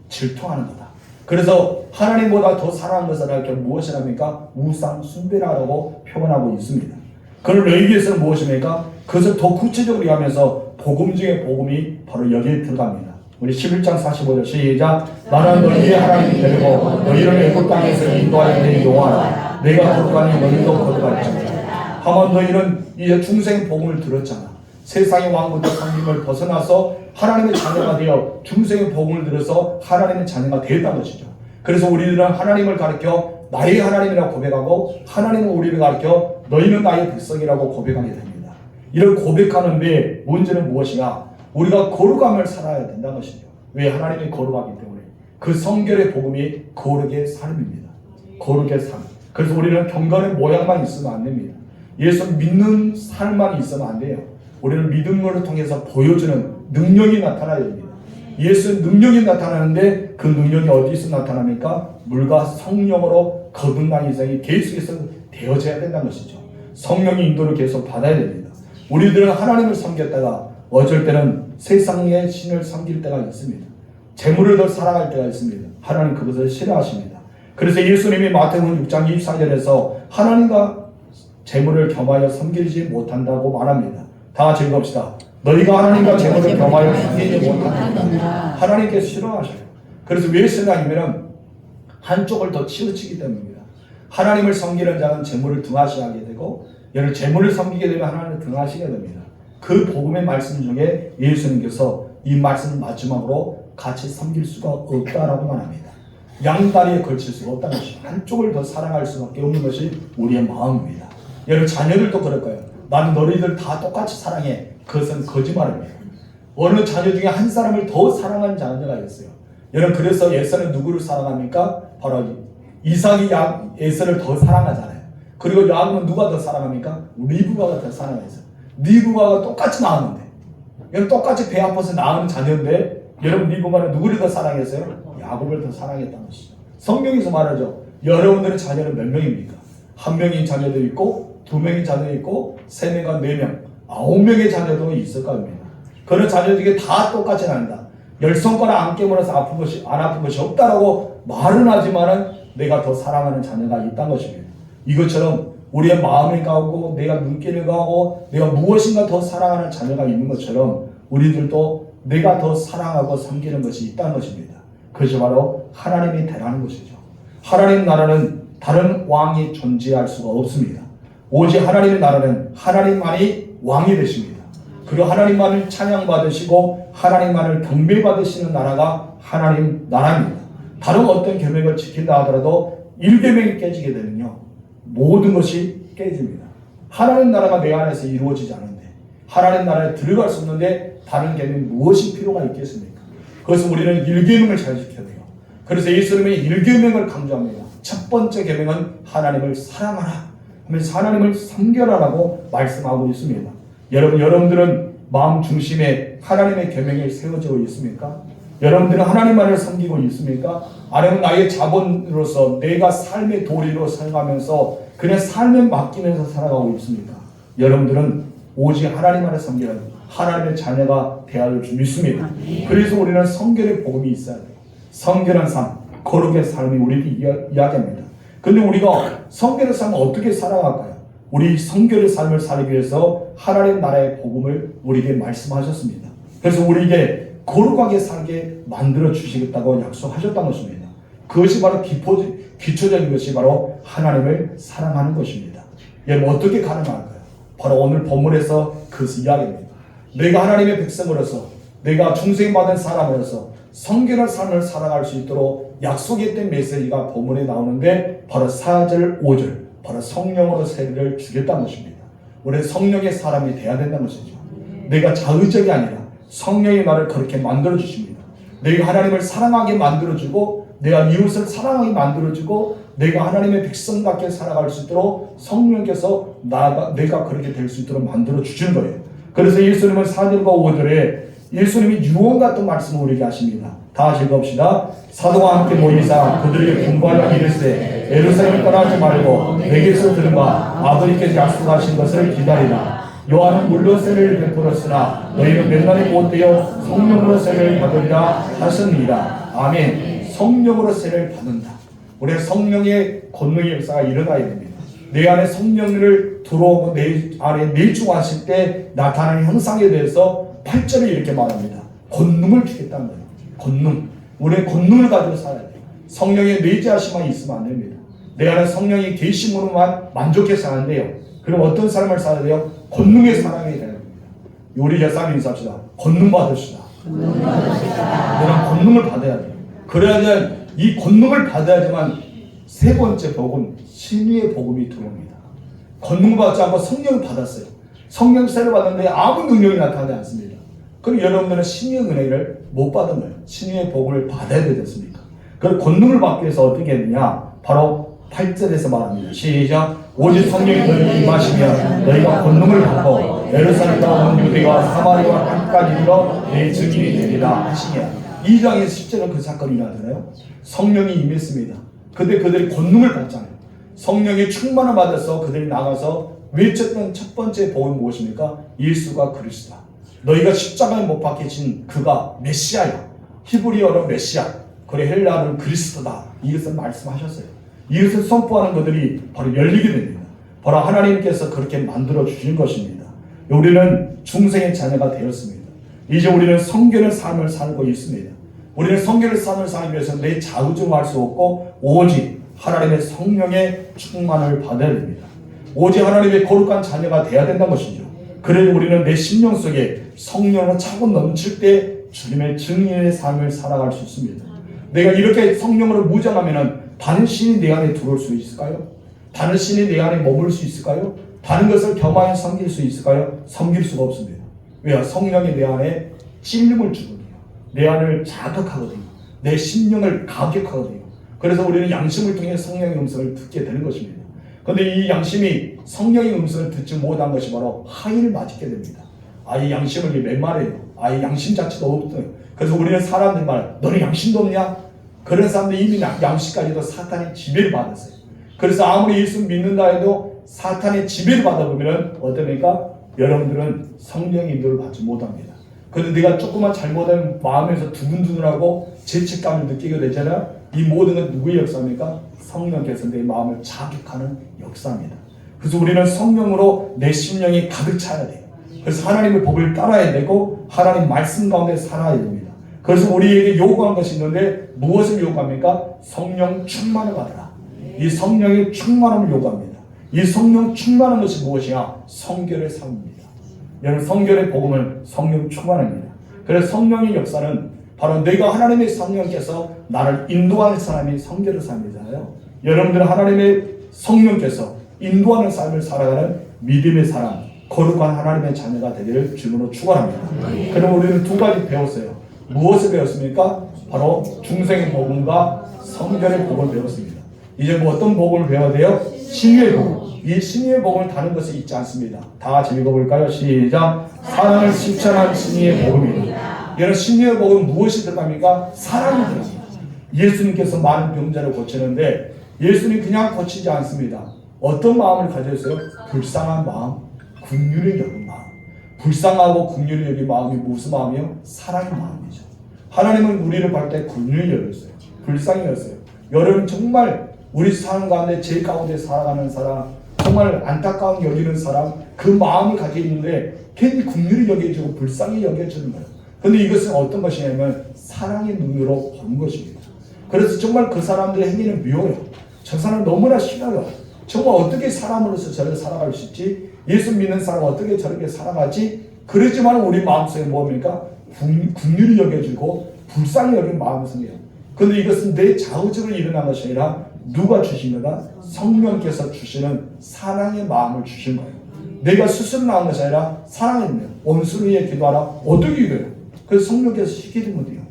질투하는 거다. 그래서 하나님보다 더 사랑하는 것을 알게 무엇이랍니까? 우상 숭배라고 표현하고 있습니다. 그런 레위기에서는 무엇입니까? 그것을 더 구체적으로 하면서 복음 중에 복음이 바로 여기에 들어갑니다. 우리 11장 45절 시작. 나는 너희의 하나님이 되고 너희를 애굽 땅에서 인도하여 내 여호와라. 내가 거룩하니 너희도 거룩할지니라. 하면 너희는 이제 중생 복음을 들었잖아. 세상의 왕부터 성김을 벗어나서 하나님의 자녀가 되어 중생의 복음을 들어서 하나님의 자녀가 되었다는 것이죠. 그래서 우리들은 하나님을 가르쳐 나의 하나님이라고 고백하고 하나님은 우리를 가르쳐 너희는 나의 백성이라고 고백하게 됩니다. 이런 고백하는데 문제는 무엇이냐? 우리가 거룩함을 살아야 된다는 것이죠. 왜? 하나님이 거룩하기 때문에. 그 성결의 복음이 거룩의 삶입니다. 거룩의 삶. 그래서 우리는 경건의 모양만 있으면 안 됩니다. 예수 믿는 삶만 있으면 안 돼요. 우리는 믿음을 통해서 보여주는 능력이 나타나야 됩니다. 예수의 능력이 나타나는데 그 능력이 어디서 나타납니까? 물과 성령으로 거듭난 이상이 계속해서 되어져야 된다는 것이죠. 성령의 인도를 계속 받아야 됩니다. 우리들은 하나님을 섬겼다가 어쩔 때는 세상의 신을 섬길 때가 있습니다. 재물을 더 사랑할 때가 있습니다. 하나님 그것을 싫어하십니다. 그래서 예수님이 마태복음 6장 24절에서 하나님과 재물을 겸하여 섬기지 못한다고 말합니다. 다 같이 읽읍시다. 너희가 하나님과 재물을 겸하여 섬기지 못한다. 하나님께서 싫어하셔요. 그래서 왜 싫어하냐면 한쪽을 더 치우치기 때문입니다. 하나님을 섬기는 자는 재물을 등하시하게 되고 여러분 재물을 섬기게 되면 하나님을 등하시게 됩니다. 그 복음의 말씀 중에 예수님께서 이 말씀을 마지막으로 같이 섬길 수가 없다라고 말합니다. 양다리에 걸칠 수가 없다는 것입니다. 한쪽을 더 사랑할 수밖에 없는 것이 우리의 마음입니다. 여러분 자녀들도 그럴 거예요. 나는 너희들 다 똑같이 사랑해. 그것은 거짓말입니다. 어느 자녀 중에 한 사람을 더 사랑하는 자녀가 있어요. 여러분 그래서 에서는 누구를 사랑합니까? 바로 이삭이 에서를 더 사랑하잖아요. 그리고 야곱은 누가 더 사랑합니까? 리브가가 더 사랑해서. 리브가가 똑같이 낳았는데 여러분 똑같이 배 아파서 낳은 자녀인데 여러분 리브가는 누구를 더 사랑했어요? 야곱을 더 사랑했다는 것이죠. 성경에서 말하죠. 여러분들의 자녀는 몇 명입니까? 한 명인 자녀도 있고 두 명인 자녀도 있고 세 명과 네 명, 9명의 자녀도 있을 겁니다. 그런 자녀 중에 다 똑같이 난다. 10손가락 안 깨물어서 안 아픈 것이 없다라고 말은 하지만은 내가 더 사랑하는 자녀가 있다는 것입니다. 이것처럼 우리의 마음이 가고 내가 눈길을 가고 내가 무엇인가 더 사랑하는 자녀가 있는 것처럼 우리들도 내가 더 사랑하고 섬기는 것이 있다는 것입니다. 그것이 바로 하나님이 되라는 것이죠. 하나님 나라는 다른 왕이 존재할 수가 없습니다. 오직 하나님의 나라는 하나님만이 왕이 되십니다. 그리고 하나님만을 찬양받으시고 하나님만을 경배받으시는 나라가 하나님 나라입니다. 다른 어떤 계명을 지킨다 하더라도 1계명이 깨지게 되면요 모든 것이 깨집니다. 하나님 나라가 내 안에서 이루어지지 않은데 하나님 나라에 들어갈 수 없는데 다른 계명 무엇이 필요가 있겠습니까? 그래서 우리는 1계명을 잘 지켜야 돼요. 그래서 예수님이 1계명을 강조합니다. 첫 번째 계명은 하나님을 사랑하라 하면서 하나님을 섬겨라라고 말씀하고 있습니다. 여러분들은 마음 중심에 하나님의 계명이 세워지고 있습니까? 여러분들은 하나님만을 섬기고 있습니까? 아니면 나의 자본으로서 내가 삶의 도리로 살아가면서 그냥 삶에 맡기면서 살아가고 있습니까? 여러분들은 오직 하나님만을 섬기는 하나님의 자녀가 되어야 줄 믿습니다. 그래서 우리는 성결의 복음이 있어야 돼요. 성결한 삶, 거룩의 삶이 우리에게 이야기합니다. 근데 우리가 성결의 삶을 어떻게 살아갈까요? 우리 성결의 삶을 살기 위해서 하나님 나라의 복음을 우리에게 말씀하셨습니다. 그래서 우리에게 거룩하게 살게 만들어 주시겠다고 약속하셨다는 것입니다. 그것이 바로 기초적인 것이 바로 하나님을 사랑하는 것입니다. 여러분 어떻게 가능할까요? 바로 오늘 본문에서 그것을 이야기합니다. 내가 하나님의 백성으로서 내가 중생받은 사람으로서 성결한 삶을 살아갈 수 있도록 약속했던 메시지가 본문에 나오는데 바로 4절 5절 바로 성령으로 세례를 주겠다는 것입니다. 우리는 성령의 사람이 돼야 된다는 것이죠. 내가 자의적이 아니라 성령이 나를 그렇게 만들어 주십니다. 내가 하나님을 사랑하게 만들어주고 내가 이웃을 사랑하게 만들어주고 내가 하나님의 백성답게 살아갈 수 있도록 성령께서 내가 그렇게 될 수 있도록 만들어 주시는 거예요. 그래서 예수님은 4절과 5절에 예수님이 유언 같은 말씀을 우리에게 하십니다. 다 읽어봅시다. 사도와 함께 모이사 그들에게 분부하여 이르시되 예루살렘을 떠나지 말고 내게서 들은 바 아버지께서 약속하신 것을 기다리라. 요한은 물로 세례를 베풀었으나 너희는 맨날에 못되어 성령으로 세례를 받으리라 하셨느니라. 아멘. 성령으로 세례를 받는다. 우리는 성령의 권능의 역사가 일어나야 됩니다. 내 안에 성령을 들어오고 내 안에 내주하실 때 나타나는 형상에 대해서 8절에 이렇게 말합니다. 권능을 주겠다는 거예요. 권능. 우리는 권능을 가지고 살아야 돼요. 성령의 내재하심만 있으면 안 됩니다. 내 안에 성령이 계심으로만 만족해서 안 돼요. 그럼 어떤 삶을 살아야 돼요? 권능의 사람이 되는 겁니다. 우리 예수님 인사합시다. 권능 받으시다. 내가 권능을 받아야 돼요. 그래야 이 권능을 받아야지만 세 번째 복음, 신의의 복음이 들어옵니다. 권능 받지 않고 성령을 받았어요. 성령 세례를 받았는데 아무 능력이 나타나지 않습니다. 그럼 여러분들은 신의의 은혜를 못 받은 거예요. 신의의 복음을 받아야 되겠습니까? 그럼 권능을 받기 위해서 어떻게 했느냐? 바로 8절에서 말합니다. 시작. 오직 성령이 너희에게 임하시면 너희가 권능을 받고 예루살렘과 온 유대와 사마리아와 땅까지 이르러 내 증인이 되리라 하시니라. 2장에서 10절은 그 사건이 일어나잖아요. 성령이 임했습니다. 근데 그들이 권능을 받잖아요. 성령의 충만을 받아서 그들이 나가서 외쳤던 첫 번째 복음이 무엇입니까? 예수가 그리스도다. 너희가 십자가에 못 박히신 그가 메시아야. 히브리어로 메시아, 그래 헬라어는 그리스도다. 이것을 말씀하셨어요. 이것을 선포하는 것들이 바로 열리게 됩니다. 바로 하나님께서 그렇게 만들어 주신 것입니다. 우리는 중생의 자녀가 되었습니다. 이제 우리는 성결의 삶을 살고 있습니다. 우리는 성결의 삶을 살기 위해서 내 자의적할 수 없고 오직 하나님의 성령의 충만을 받아야 됩니다. 오직 하나님의 거룩한 자녀가 되어야 된다는 것이죠. 그래도 우리는 내 심령 속에 성령으로 차고 넘칠 때 주님의 증인의 삶을 살아갈 수 있습니다. 내가 이렇게 성령으로 무장하면은 다른 신이 내 안에 들어올 수 있을까요? 다른 신이 내 안에 머물 수 있을까요? 다른 것을 겸하여 섬길 수 있을까요? 섬길 수가 없습니다. 왜요? 성령이 내 안에 찔림을 주거든요. 내 안을 자극하거든요. 내 심령을 가격하거든요. 그래서 우리는 양심을 통해 성령의 음성을 듣게 되는 것입니다. 그런데 이 양심이 성령의 음성을 듣지 못한 것이 바로 하인을 맞게 됩니다. 이 양심을 맨말해요. 이 양심 자체도 없어요. 그래서 우리는 사람들 말, 너는 양심도 없냐? 그런 사람들이 이미 양심까지도 사탄의 지배를 받았어요. 그래서 아무리 예수 믿는다 해도 사탄의 지배를 받아보면 어떻습니까? 여러분들은 성령의 인도를 받지 못합니다. 그런데 내가 조금만 잘못하면 마음에서 두근두근하고 죄책감을 느끼게 되잖아요. 이 모든 건 누구의 역사입니까? 성령께서 내 마음을 자극하는 역사입니다. 그래서 우리는 성령으로 내 심령이 가득 차야 돼요. 그래서 하나님의 법을 따라야 되고 하나님 말씀 가운데 살아야 됩니다. 그래서 우리에게 요구한 것이 있는데 무엇을 요구합니까? 성령 충만을 받아라. 이 성령의 충만함을 요구합니다. 이 성령 충만한 것이 무엇이냐? 성결의 삶입니다. 여러분, 성결의 복음은 성령 충만입니다. 그래서 성령의 역사는 바로 내가 하나님의 성령께서 나를 인도하는 사람이 성결의 삶이잖아요. 여러분들은 하나님의 성령께서 인도하는 삶을 살아가는 믿음의 사람, 거룩한 하나님의 자녀가 되기를 주님으로 축원합니다. 그럼 우리는 두 가지 배웠어요. 무엇을 배웠습니까? 바로 중생의 복음과 성결의 복음을 배웠습니다. 이제 뭐 어떤 복음을 배워야 돼요? 신유의 복음. 이 신유의 복음을 다른 것이 있지 않습니다. 다 같이 읽어볼까요? 시작. 사랑을 실천한 신유의 복음입니다. 여러분, 신유의 복음은 무엇이 들어갑니까? 사랑이 들어갑니다. 예수님께서 많은 병자를 고치는데 예수님 그냥 고치지 않습니다. 어떤 마음을 가졌어요? 불쌍한 마음, 긍휼을 여긴 마음. 불쌍하고 긍휼을 여긴 마음이 무슨 마음이요? 사랑의 마음이죠. 하나님은 우리를 볼 때 긍휼을 여겼어요. 불쌍히 여겼어요. 여러분, 정말 우리 삶 가운데 제일 가운데 살아가는 사람, 정말 안타까운 여기는 사람, 그 마음을 가지고 있는데 괜히 긍휼히 여겨주고 불쌍히 여겨주는 거예요. 그런데 이것은 어떤 것이냐면 사랑의 눈으로 보는 것입니다. 그래서 정말 그 사람들의 행위는 미워요. 저 사람 너무나 싫어요. 정말 어떻게 사람으로서 저렇게 살아갈 수 있지? 예수 믿는 사람 어떻게 저렇게 살아가지? 그러지만 우리 마음속에 뭡니까? 긍휼히 여겨주고 불쌍히 여긴 마음이 생겨요. 그런데 이것은 내 자의적으로 일어난 것이 아니라 누가 주신 거다? 성령께서 주시는 사랑의 마음을 주신 거예요. 내가 스스로 나온 것이 아니라 사랑의 명, 원수를 위해 기도하라. 어떻게 기도해요? 그래서 성령께서 시키는 거예요.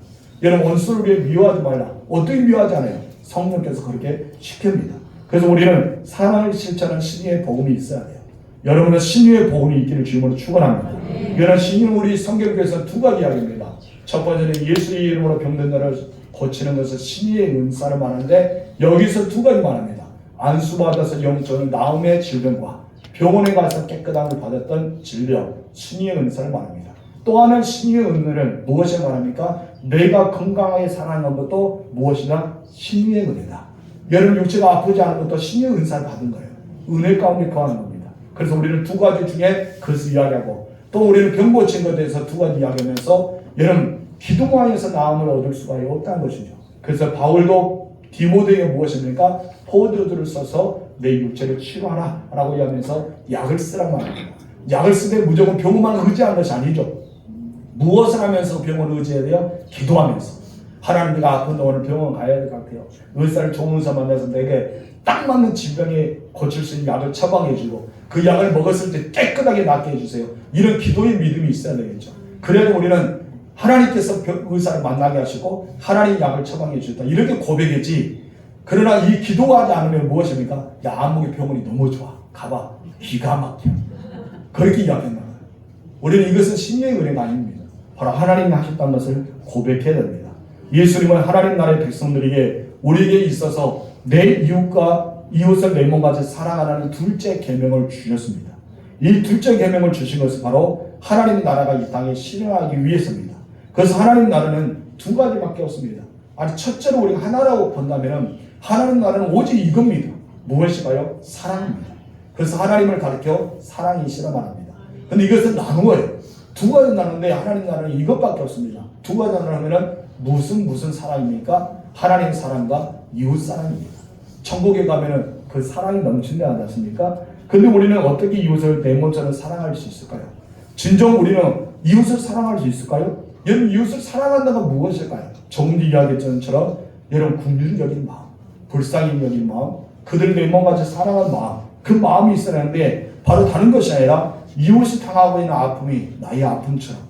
여러분, 원수를 위해 미워하지 말라. 어떻게 미워하지 않아요? 성령께서 그렇게 시킵니다. 그래서 우리는 사랑을 실천하는 신유의 복음이 있어야 돼요. 여러분은 신유의 복음이 있기를 주님으로 축원합니다. 여러분, 신유 우리 성경에서 두 가지 이야기입니다. 첫 번째는 예수의 이름으로 병든 자를 고치는 것은 신유의 은사를 말하는데 여기서 두 가지 말합니다. 안수받아서 영적인 나음의 질병과 병원에 가서 깨끗함을 받았던 질병, 신유의 은사를 말합니다. 또 하나는 신유의 은혜는 무엇을 말합니까? 내가 건강하게 살아가는 것도 무엇이나 신유의 은혜다. 여러분, 육체가 아프지 않은 것도 신유의 은사를 받은 거예요. 은혜 가운데 거하는 겁니다. 그래서 우리는 두 가지 중에 그것을 이야기하고 또 우리는 병 고친 것에 대해서 두 가지 이야기하면서 여러분, 기도만에서 나음을 얻을 수가 없다는 것이죠. 그래서 바울도 디모데에게 무엇입니까? 포도주를 써서 내 육체를 치료하라 라고 하면서 약을 쓰라고 말합니다. 약을 쓰되 무조건 병만 의지하는 것이 아니죠. 무엇을 하면서 병을 의지해야 돼요? 기도하면서. 하나님, 내가 아픈데 오늘 병원 가야 될 것 같아요. 의사를 좋은 의사 만나서 내게 딱 맞는 질병에 고칠 수 있는 약을 처방해 주고 그 약을 먹었을 때 깨끗하게 낫게 해주세요. 이런 기도의 믿음이 있어야 되겠죠. 그래야 우리는 하나님께서 의사를 만나게 하시고 하나님 약을 처방해 주셨다. 이렇게 고백했지. 그러나 이 기도하지 않으면 무엇입니까? 야, 안목의 병원이 너무 좋아. 가봐. 기가 막혀. 그렇게 이야기했나 봐요. 우리는 이것은 신의 은혜가 아닙니다. 바로 하나님이 하셨다는 것을 고백해야 됩니다. 예수님은 하나님 나라의 백성들에게 우리에게 있어서 내 이웃과 이웃을 내 몸같이 사랑하라는 둘째 계명을 주셨습니다. 이 둘째 계명을 주신 것은 바로 하나님의 나라가 이 땅에 실현하기 위해서입니다. 그래서 하나님 나라는 두 가지밖에 없습니다. 아니, 첫째로 우리가 하나라고 본다면 하나님 나라는 오직 이겁니다. 무엇일까요? 사랑입니다. 그래서 하나님을 가르쳐 사랑이시라 말합니다. 근데 이것은 나누어요. 두 가지 나누는데 하나님 나라는 이것밖에 없습니다. 두 가지 나누면 무슨 사랑입니까? 하나님 사랑과 이웃 사랑입니다. 천국에 가면은 그 사랑이 넘친다 하지 않습니까? 근데 우리는 어떻게 이웃을 내 몸처럼 사랑할 수 있을까요? 진정 우리는 이웃을 사랑할 수 있을까요? 여러분 이웃을 사랑한다는 건 무엇일까요? 조금 전에 이야기했던 것처럼 여러분 긍휼히 여긴 마음, 불쌍히 여긴 마음, 그들 맹목같이 사랑하는 마음, 그 마음이 있어야 하는데 바로 다른 것이 아니라 이웃이 당하고 있는 아픔이 나의 아픔처럼,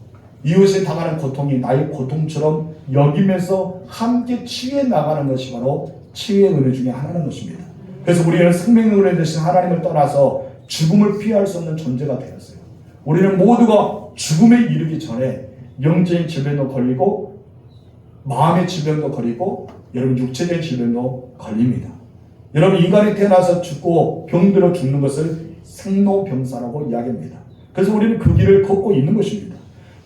이웃이 당하는 고통이 나의 고통처럼 여기면서 함께 치유해 나가는 것이 바로 치유의 은혜 중에 하나인 것입니다. 그래서 우리는 생명의 은혜 대신 하나님을 떠나서 죽음을 피할 수 없는 존재가 되었어요. 우리는 모두가 죽음에 이르기 전에 영적인 질병도 걸리고 마음의 질병도 걸리고 여러분 육체적인 질병도 걸립니다. 여러분 인간이 태어나서 죽고 병들어 죽는 것을 생로병사라고 이야기합니다. 그래서 우리는 그 길을 걷고 있는 것입니다.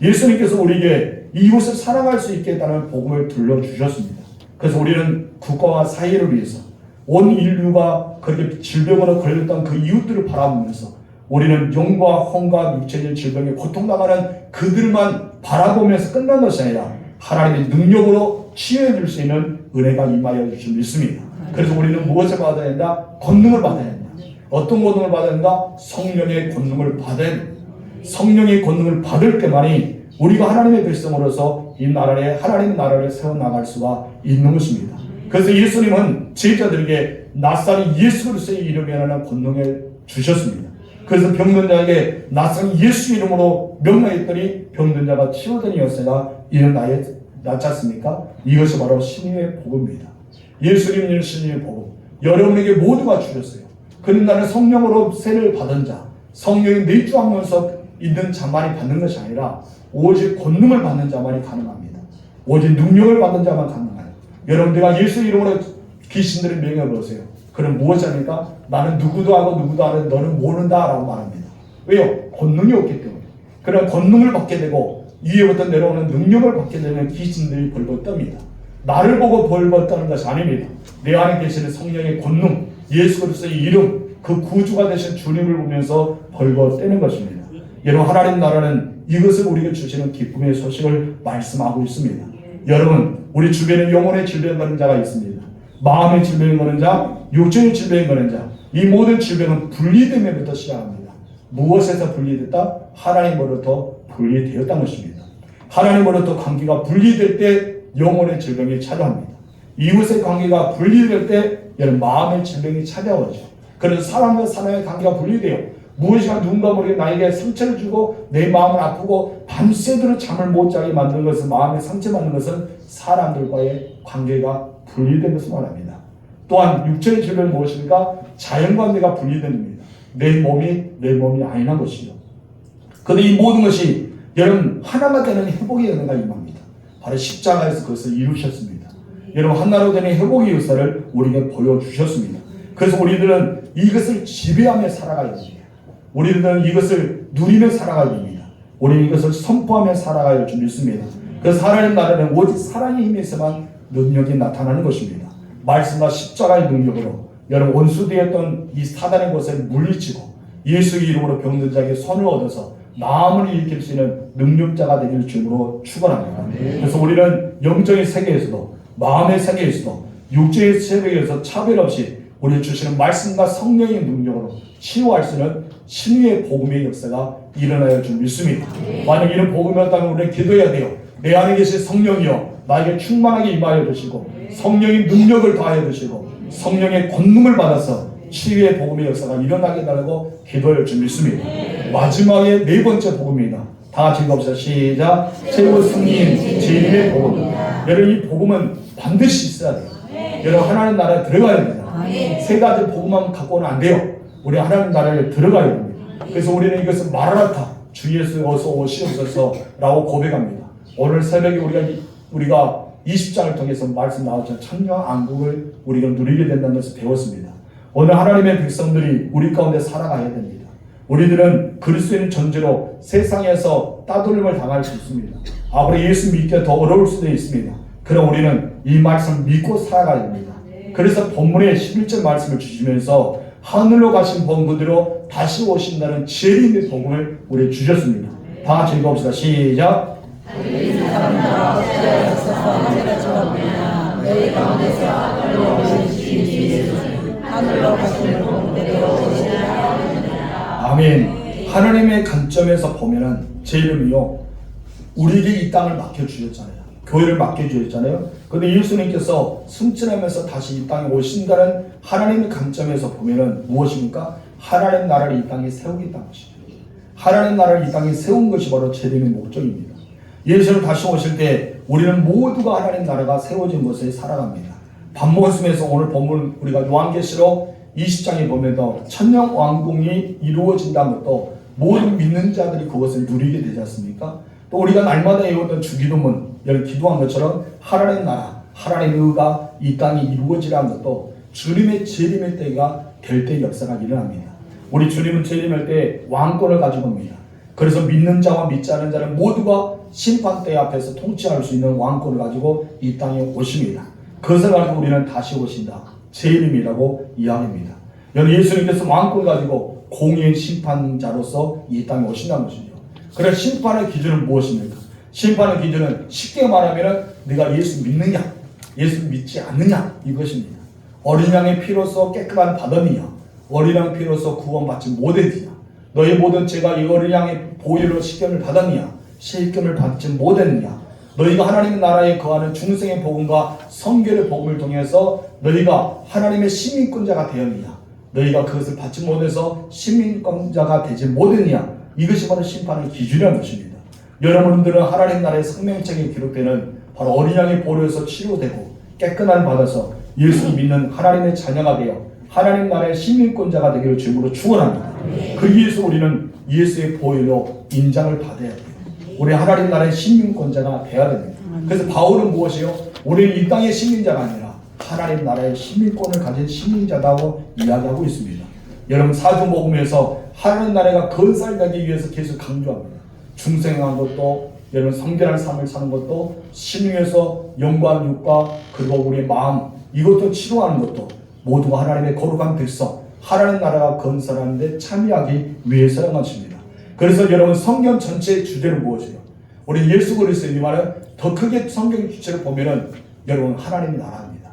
예수님께서 우리에게 이웃을 사랑할 수 있게 해달라는 복음을 들려주셨습니다. 그래서 우리는 국가와 사회를 위해서 온 인류가 그렇게 질병으로 걸렸던 그 이웃들을 바라보면서 우리는 영과 혼과 육체적인 질병에 고통당하는 그들만 바라보면서 끝난 것이 아니라 하나님의 능력으로 치유해 줄 수 있는 은혜가 임하여 주신 믿습니다. 그래서 우리는 무엇을 받아야 된다? 권능을 받아야 된다. 어떤 권능을 받아야 된다? 성령의 권능을 받아야 된다. 성령의 권능을 받을 때만이 우리가 하나님의 백성으로서 이 나라에 하나님의 나라를 세워나갈 수가 있는 것입니다. 그래서 예수님은 제자들에게 낫사렛 예수 그리스도의 이름에 하는 권능을 주셨습니다. 그래서 병든 자에게 낫사렛 예수 이름으로 명령했더니 병든 자가 치유되니 였으나 이는 낫지 않습니까? 이것이 바로 신유의 복음입니다. 예수님은 신유의 복음. 여러분에게 모두가 주셨어요. 그는 나는 성령으로 세를 받은 자, 성령이 내주하면서 있는 자만이 받는 것이 아니라 오직 권능을 받는 자만이 가능합니다. 오직 능력을 받는 자만 가능해요. 여러분 내가 예수 이름으로 귀신들을 명령해 보세요. 그럼 무엇입니까? 나는 누구도 하고 누구도 하는 너는 모른다 라고 말합니다. 왜요? 권능이 없기 때문에. 그런 권능을 받게 되고 위에부터 내려오는 능력을 받게 되면 귀신들이 벌벌 떱니다. 나를 보고 벌벌 떠는 것이 아닙니다. 내 안에 계시는 성령의 권능, 예수 그리스도의 이름, 그 구주가 되신 주님을 보면서 벌벌 떼는 것입니다. 여러분 하나님 나라는 이것을 우리에게 주시는 기쁨의 소식을 말씀하고 있습니다. 여러분 우리 주변에 영혼의 질병 걸린 자가 있습니다. 마음의 질병 걸린 자, 육체의 질병 걸린 자, 이 모든 질병은 분리됨에부터 시작합니다. 무엇에서 분리됐다? 하나님으로부터 분리되었다는 것입니다. 하나님으로부터 관계가 분리될 때 영혼의 질병이 찾아옵니다. 이웃의 관계가 분리될 때 여러분 마음의 질병이 찾아오죠. 그래서 사람과 사람의 관계가 분리돼요. 무엇인가 누군가 모르게 나에게 상처를 주고 내 마음은 아프고 밤새도록 잠을 못 자게 만드는 것은, 마음에 상처받는 것은 사람들과의 관계가 분리된 것을 말합니다. 또한 육체의 질병은 무엇입니까? 자연관계가 분리됩니다. 내 몸이 아니란 것이죠. 그런데 이 모든 것이 여러분 하나가 되는 회복의 은혜가 임합니다. 바로 십자가에서 그것을 이루셨습니다. 여러분 하나로 되는 회복의 역사를 우리에게 보여주셨습니다. 그래서 우리들은 이것을 지배하며 살아가야 됩니다. 우리들은 이것을 누리며 살아가야 됩니다. 우리는 이것을 선포하며 살아가야 할 줄 믿습니다. 그래서 하나님 나라는 오직 사랑의 힘에서만 능력이 나타나는 것입니다. 말씀과 십자가의 능력으로 여러분 원수되었던 이 사단의 것을 물리치고 예수의 이름으로 병든 자에게 손을 얻어서 마음을 일으킬 수 있는 능력자가 되기를 주님으로 축원합니다. 그래서 우리는 영적인 세계에서도 마음의 세계에서도 육체의 세계에서 차별 없이 우리 주시는 말씀과 성령의 능력으로 치유할 수 있는 신유의 복음의 역사가 일어나야 줄 믿습니다. 만약 이런 복음이 없다면 우리는 기도해야 돼요. 내 안에 계신 성령이여 나에게 충만하게 임하여 주시고 성령의 능력을 더하여 주시고 성령의 권능을 받아서 치유의 복음의 역사가 일어나게 달라고 기도할 줄 믿습니다. 마지막에 네 번째 복음입니다. 다 같이 읽어봅시다. 시작. 최고 승리인 제1의 복음. 여러분 이 복음은 반드시 있어야 돼요. 여러분 하나님 나라에 들어가야 됩니다. 세 가지 복음만 갖고는 안 돼요. 우리 하나님 나라에 들어가야 됩니다. 그래서 우리는 이것을 마라나타 주 예수 어서 오시옵소서 라고 고백합니다. 오늘 새벽에 우리가 20장을 통해서 말씀 나왔죠. 천명 안국을 우리가 누리게 된다는 것을 배웠습니다. 오늘 하나님의 백성들이 우리 가운데 살아가야 됩니다. 우리들은 그리스도인 존재로 세상에서 따돌림을 당할 수 있습니다. 앞으로 예수 믿기가 더 어려울 수도 있습니다. 그럼 우리는 이 말씀을 믿고 살아가야 됩니다. 그래서 본문의 11절 말씀을 주시면서 하늘로 가신 본부대로 다시 오신다는 지혜있는 복음을 우리에게 주셨습니다. 다 같이 읽어봅시다. 시작. 아멘. 하나님의 관점에서 보면은 제 이름이요 우리에게 이 땅을 맡겨주셨잖아요. 교회를 맡겨주셨잖아요. 그런데 예수님께서 승천하면서 다시 이 땅에 오신다는 하나님의 관점에서 보면은 무엇입니까? 하나님 나라를 이 땅에 세우겠다는 것이죠. 하나님 나라를 이 땅에 세운 것이 바로 재림의 목적입니다. 예수님 다시 오실 때 우리는 모두가 하나님 나라가 세워진 것에 살아갑니다. 반모습에서 오늘 본문 우리가 요한계시록 20장에 보면 천년 왕궁이 이루어진다는 것도 모든 믿는 자들이 그것을 누리게 되지 않습니까? 또 우리가 날마다 외웠던 주기도문, 기도한 것처럼 하나님 나라, 하나님의 의가 이 땅에 이루어지라는 것도 주님의 재림의 때가 될 때 역사가 일어납니다. 우리 주님은 재림할 때 왕권을 가지고 옵니다. 그래서 믿는 자와 믿지 않는 자는 모두가 심판대 앞에서 통치할 수 있는 왕권을 가지고 이 땅에 오십니다. 그것을 가지고 우리는 다시 오신다. 재림이라고 이야기합니다. 여러분, 예수님께서 왕권을 가지고 공의의 심판자로서 이 땅에 오신다는 것이죠. 그래서 심판의 기준은 무엇입니까? 심판의 기준은 쉽게 말하면 네가 예수 믿느냐, 예수 믿지 않느냐 이것입니다. 어린 양의 피로서 깨끗한 받았느냐, 어린 양 피로서 구원받지 못했느냐, 너의 모든 죄가 이 어린 양의 보혈로 씻김을 받았느냐, 씻김을 받지 못했느냐, 너희가 하나님의 나라에 거하는 중생의 복음과 성결의 복음을 통해서 너희가 하나님의 시민권자가 되었느냐, 너희가 그것을 받지 못해서 시민권자가 되지 못했느냐, 이것이 바로 심판의 기준이라는 것입니다. 여러분들은 하나님 나라의 생명책에 기록되는 바로 어린 양의 보혈에서 치료되고 깨끗한 받아서 예수 믿는 하나님의 자녀가 되어 하나님 나라의 시민권자가 되기를 주님으로 축원합니다. 그 위해서 우리는 예수의 보혈로 인장을 받아야 돼요. 우리 하나님 나라의 시민권자가 되어야 됩니다. 그래서 바울은 무엇이요? 우리는 이 땅의 시민자가 아니라 하나님 나라의 시민권을 가진 시민자다고 이야기하고 있습니다. 여러분, 사도복음에서 하나님 나라가 건설되기 위해서 계속 강조합니다. 중생한 것도, 여러분 성결한 삶을 사는 것도, 신유에서 영과 육과 그리고 우리의 마음, 이것도 치료하는 것도 모두가 하나님의 거룩한 백성, 하나님 나라가 건설하는데 참여하기 위해서라는 것입니다. 그래서 여러분, 성경 전체의 주제는 무엇이에요? 우리 예수 그리스도님은 더 크게 성경의 주제를 보면은 여러분 하나님의 나라입니다.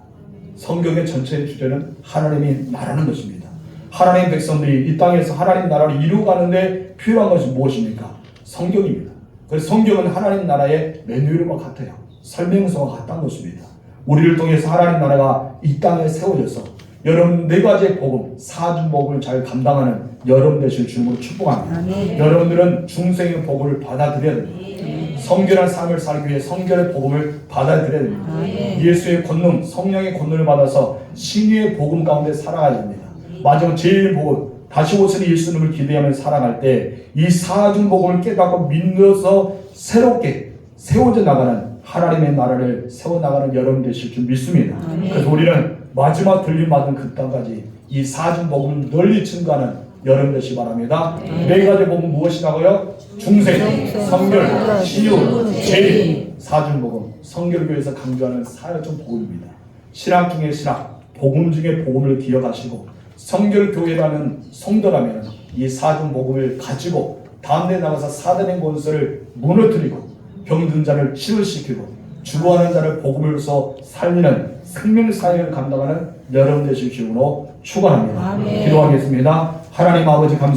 성경의 전체의 주제는 하나님이 나라는 것입니다. 하나님의 백성들이 이 땅에서 하나님 나라를 이루어가는데 필요한 것이 무엇입니까? 성경입니다. 그래서 성경은 하나님 나라의 매뉴얼과 같아요. 설명서와 같다는 것입니다. 우리를 통해서 하나님 나라가 이 땅에 세워져서 여러분 네 가지의 복음, 사중복음을 잘 감당하는 여러분 되실 주님으로 축복합니다. 아멘. 여러분들은 중생의 복음을 받아들여야 됩니다. 성결한 삶을 살기 위해 성결의 복음을 받아들여야 됩니다. 아멘. 예수의 권능, 성령의 권능을 받아서 신유의 복음 가운데 살아가야 됩니다. 마지막 제일 복음, 다시 오시는 예수님을 기대하며 살아갈 때 이 사중복음을 깨닫고 믿어서 새롭게 세워져 나가는 하나님의 나라를 세워나가는 여러분 되실 줄 믿습니다. 아멘. 그래서 우리는 마지막 들림받은 그 땅까지 이 사중복음을 널리 증거하는 여러분 되시기 바랍니다. 네 가지 복음 무엇이라고요? 중생, 성결, 신유, 재림, 사중복음. 성결교회에서 강조하는 사회적 복음입니다. 신학 중에 신학, 복음 중에 복음을 기억하시고 성결교회라는 성도라면 이 사중복음을 가지고 다음에 나가서 사단의 권세를 무너뜨리고 병든 자를 치료시키고 죽어가는 자를 복음으로서 살리는 생명사역을 감당하는 여러분 되실 주로 축원합니다. 기도하겠습니다. 하나님 아버지 감사합니다.